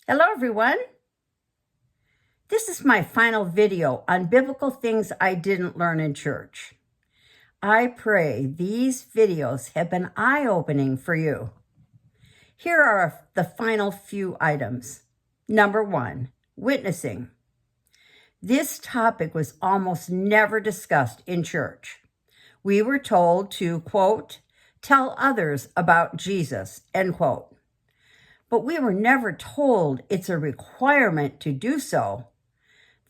Hello, everyone. This is my final video on biblical things I didn't learn in church. I pray these videos have been eye-opening for you. Here are the final few items. Number 1, witnessing. This topic was almost never discussed in church. We were told to, quote, tell others about Jesus, end quote. But we were never told it's a requirement to do so,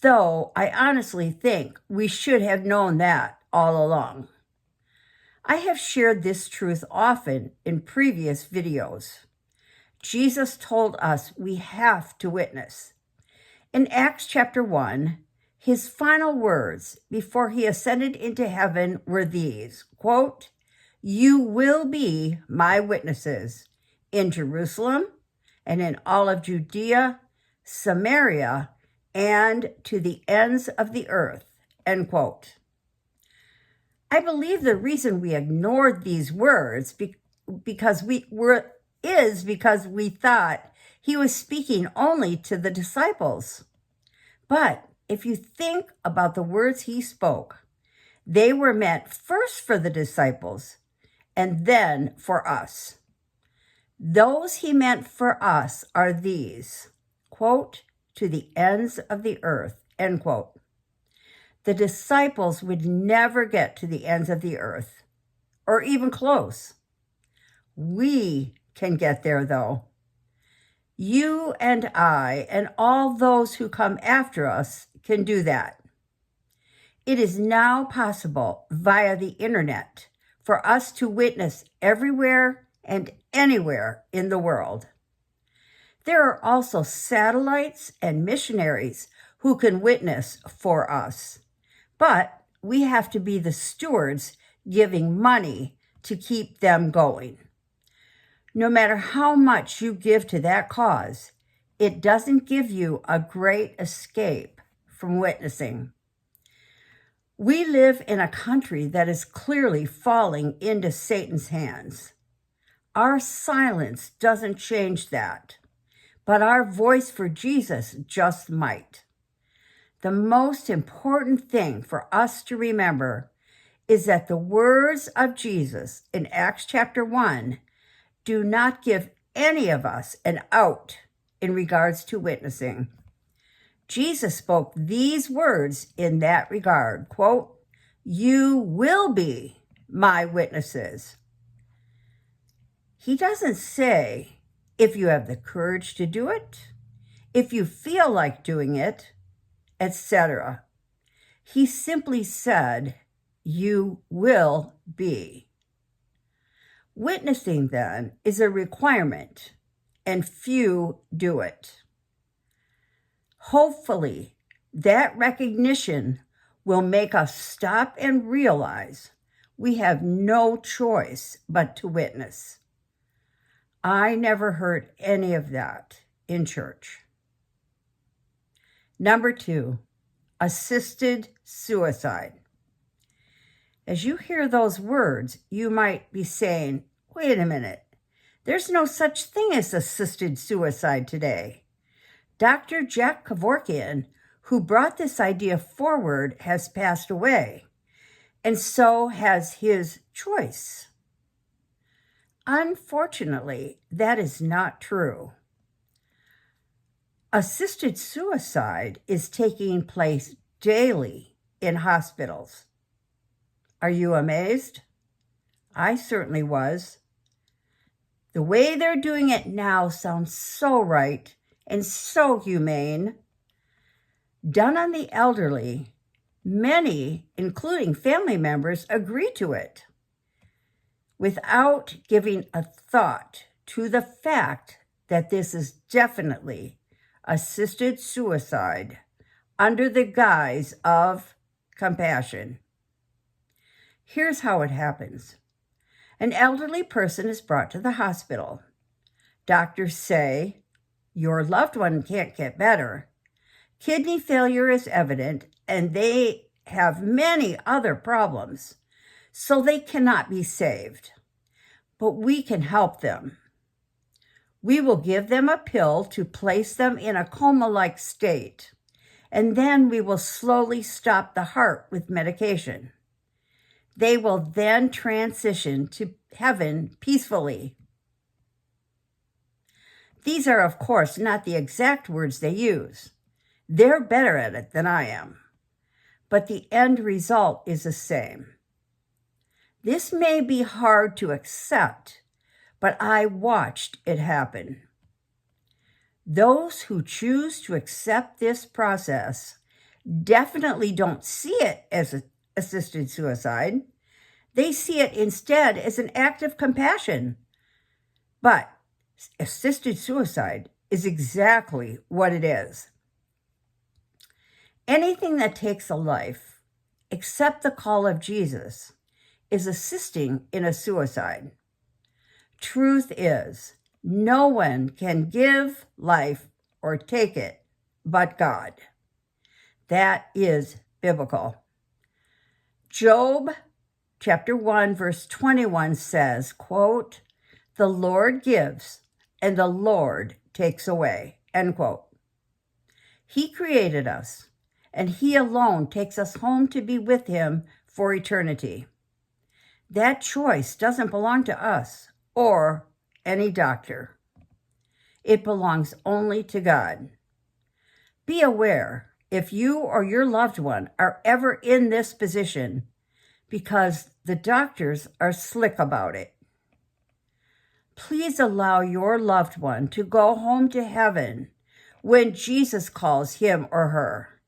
though I honestly think we should have known that all along. I have shared this truth often in previous videos. Jesus told us we have to witness. In Acts chapter 1, his final words before he ascended into heaven were these, quote, you will be my witnesses in Jerusalem and in all of Judea, Samaria, and to the ends of the earth, end quote. I believe the reason we ignored these words because we thought he was speaking only to the disciples. But if you think about the words he spoke, they were meant first for the disciples and then for us. Those he meant for us are these, quote, to the ends of the earth, end quote. The disciples would never get to the ends of the earth, or even close. We can get there, though. You and I and all those who come after us can do that. It is now possible via the internet for us to witness everywhere and anywhere in the world. There are also satellites and missionaries who can witness for us, but we have to be the stewards giving money to keep them going. No matter how much you give to that cause, it doesn't give you a great escape from witnessing. We live in a country that is clearly falling into Satan's hands. Our silence doesn't change that, but our voice for Jesus just might. The most important thing for us to remember is that the words of Jesus in Acts chapter 1 do not give any of us an out in regards to witnessing. Jesus spoke these words in that regard, quote, you will be my witnesses. He doesn't say if you have the courage to do it, if you feel like doing it, etc. He simply said, you will be. Witnessing, then, is a requirement, and few do it. Hopefully, that recognition will make us stop and realize we have no choice but to witness. I never heard any of that in church. Number 2, assisted suicide. As you hear those words, you might be saying, wait a minute, there's no such thing as assisted suicide today. Dr. Jack Kevorkian, who brought this idea forward, has passed away, and so has his choice. Unfortunately, that is not true. Assisted suicide is taking place daily in hospitals. Are you amazed? I certainly was. The way they're doing it now sounds so right and so humane. Done on the elderly, many, including family members, agree to it, without giving a thought to the fact that this is definitely assisted suicide under the guise of compassion. Here's how it happens. An elderly person is brought to the hospital. Doctors say, your loved one can't get better. Kidney failure is evident, and they have many other problems, so they cannot be saved. But we can help them. We will give them a pill to place them in a coma-like state, and then we will slowly stop the heart with medication. They will then transition to heaven peacefully. These are, of course, not the exact words they use. They're better at it than I am. But the end result is the same. This may be hard to accept, but I watched it happen. Those who choose to accept this process definitely don't see it as assisted suicide. They see it instead as an act of compassion. But assisted suicide is exactly what it is. Anything that takes a life, except the call of Jesus, is assisting in a suicide. Truth is, no one can give life or take it but God. That is biblical. Job chapter 1, verse 21 says, quote, "The Lord gives and the Lord takes away," end quote. He created us, and he alone takes us home to be with him for eternity. That choice doesn't belong to us or any doctor. It belongs only to God. Be aware if you or your loved one are ever in this position, because the doctors are slick about it. Please allow your loved one to go home to heaven when Jesus calls him or her,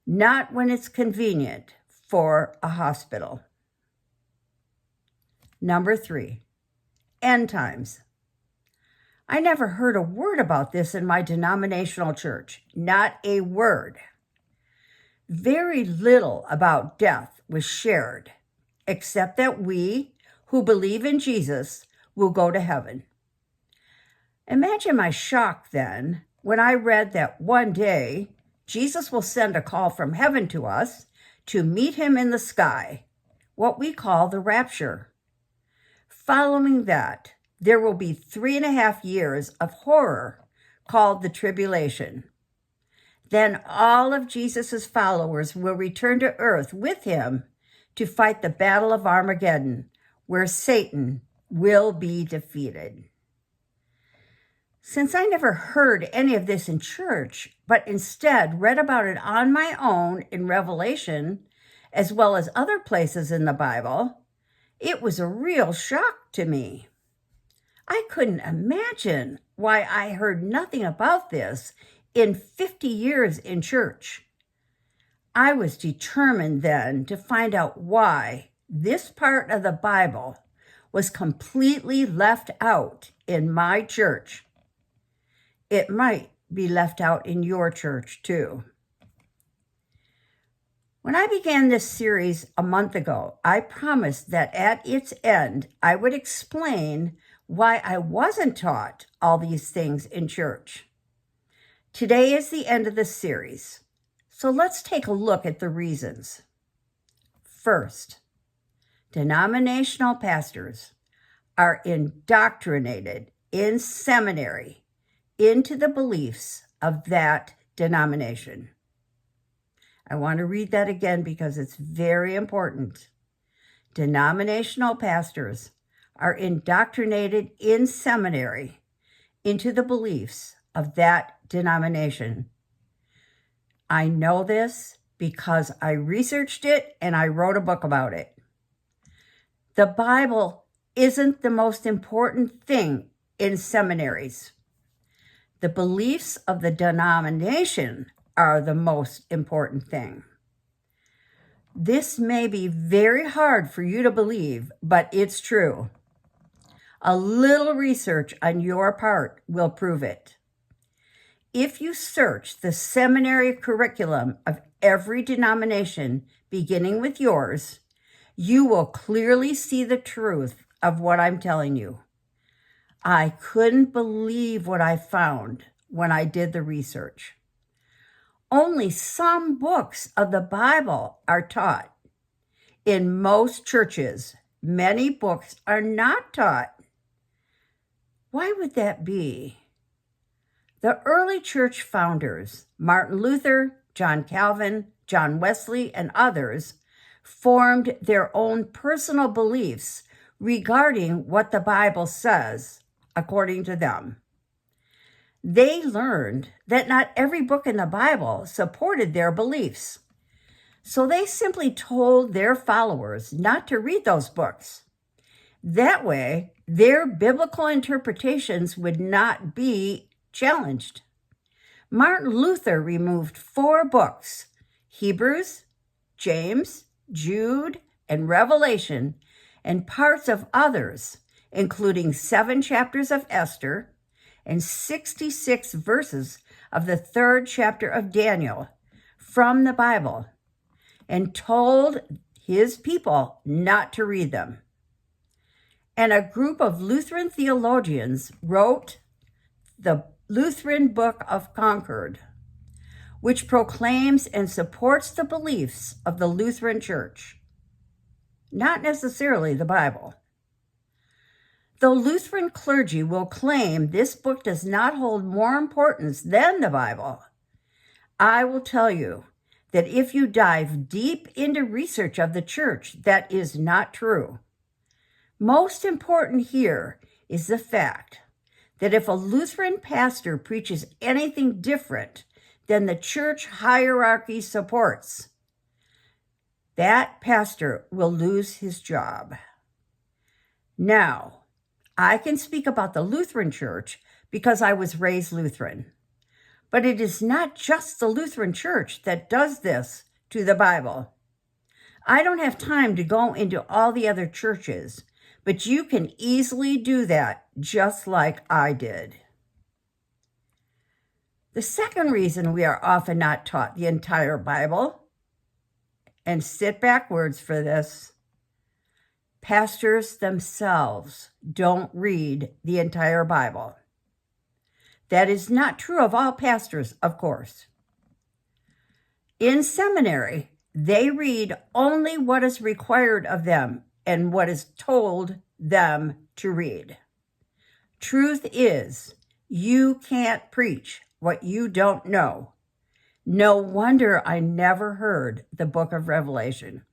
not when it's convenient for a hospital. Number 3, end times. I never heard a word about this in my denominational church, not a word. Very little about death was shared, except that we who believe in Jesus will go to heaven. Imagine my shock then when I read that one day Jesus will send a call from heaven to us to meet him in the sky, what we call the rapture. Following that, there will be 3.5 years of horror called the tribulation. Then all of Jesus' followers will return to earth with him to fight the battle of Armageddon, where Satan will be defeated. Since I never heard any of this in church, but instead read about it on my own in Revelation, as well as other places in the Bible, it was a real shock to me. I couldn't imagine why I heard nothing about this in 50 years in church. I was determined then to find out why this part of the Bible was completely left out in my church. It might be left out in your church too. When I began this series a month ago, I promised that at its end, I would explain why I wasn't taught all these things in church. Today is the end of the series, so let's take a look at the reasons. First, denominational pastors are indoctrinated in seminary into the beliefs of that denomination. I want to read that again because it's very important. Denominational pastors are indoctrinated in seminary into the beliefs of that denomination. I know this because I researched it and I wrote a book about it. The Bible isn't the most important thing in seminaries. The beliefs of the denomination are the most important thing. This may be very hard for you to believe, but it's true. A little research on your part will prove it. If you search the seminary curriculum of every denomination, beginning with yours, you will clearly see the truth of what I'm telling you. I couldn't believe what I found when I did the research. Only some books of the Bible are taught. In most churches, many books are not taught. Why would that be? The early church founders, Martin Luther, John Calvin, John Wesley, and others, formed their own personal beliefs regarding what the Bible says, according to them. They learned that not every book in the Bible supported their beliefs, so they simply told their followers not to read those books. That way, their biblical interpretations would not be challenged. Martin Luther removed 4 books, Hebrews, James, Jude, and Revelation, and parts of others, including 7 chapters of Esther and 66 verses of the 3rd chapter of Daniel from the Bible, and told his people not to read them. And a group of Lutheran theologians wrote the Lutheran Book of Concord, which proclaims and supports the beliefs of the Lutheran Church, not necessarily the Bible. Though Lutheran clergy will claim this book does not hold more importance than the Bible, I will tell you that if you dive deep into research of the church, that is not true. Most important here is the fact that if a Lutheran pastor preaches anything different than the church hierarchy supports, that pastor will lose his job. Now, I can speak about the Lutheran Church because I was raised Lutheran. But it is not just the Lutheran Church that does this to the Bible. I don't have time to go into all the other churches, but you can easily do that just like I did. The second reason we are often not taught the entire Bible, and sit backwards for this, pastors themselves don't read the entire Bible. That is not true of all pastors, of course. In seminary, they read only what is required of them and what is told them to read. Truth is, you can't preach what you don't know. No wonder I never heard the book of Revelation.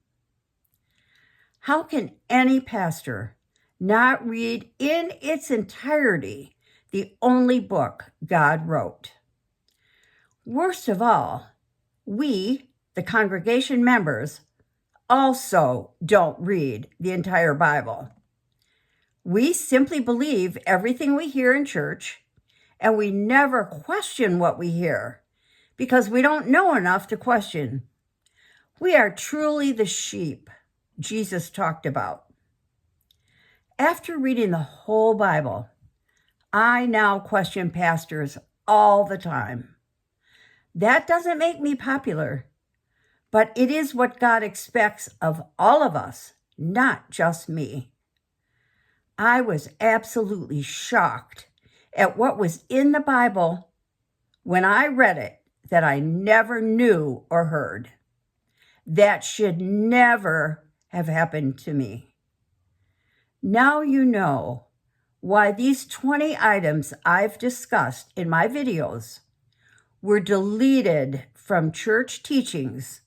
How can any pastor not read in its entirety the only book God wrote? Worst of all, we, the congregation members, also don't read the entire Bible. We simply believe everything we hear in church, and we never question what we hear because we don't know enough to question. We are truly the sheep Jesus talked about. After reading the whole Bible, I now question pastors all the time. That doesn't make me popular, but it is what God expects of all of us, not just me. I was absolutely shocked at what was in the Bible when I read it that I never knew or heard. That should never have happened to me. Now you know why these 20 items I've discussed in my videos were deleted from church teachings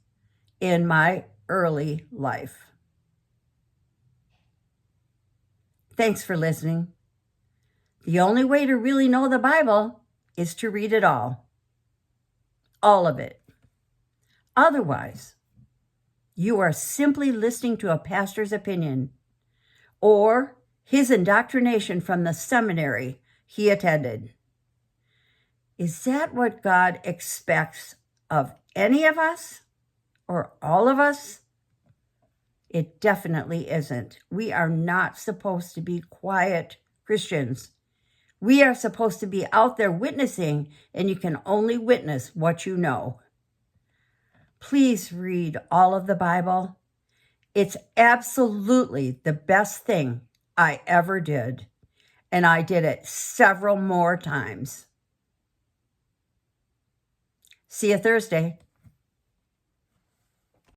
in my early life. Thanks for listening. The only way to really know the Bible is to read it all of it. Otherwise, you are simply listening to a pastor's opinion or his indoctrination from the seminary he attended. Is that what God expects of any of us or all of us? It definitely isn't. We are not supposed to be quiet Christians. We are supposed to be out there witnessing, and you can only witness what you know. Please read all of the Bible. It's absolutely the best thing I ever did, and I did it several more times. See you Thursday.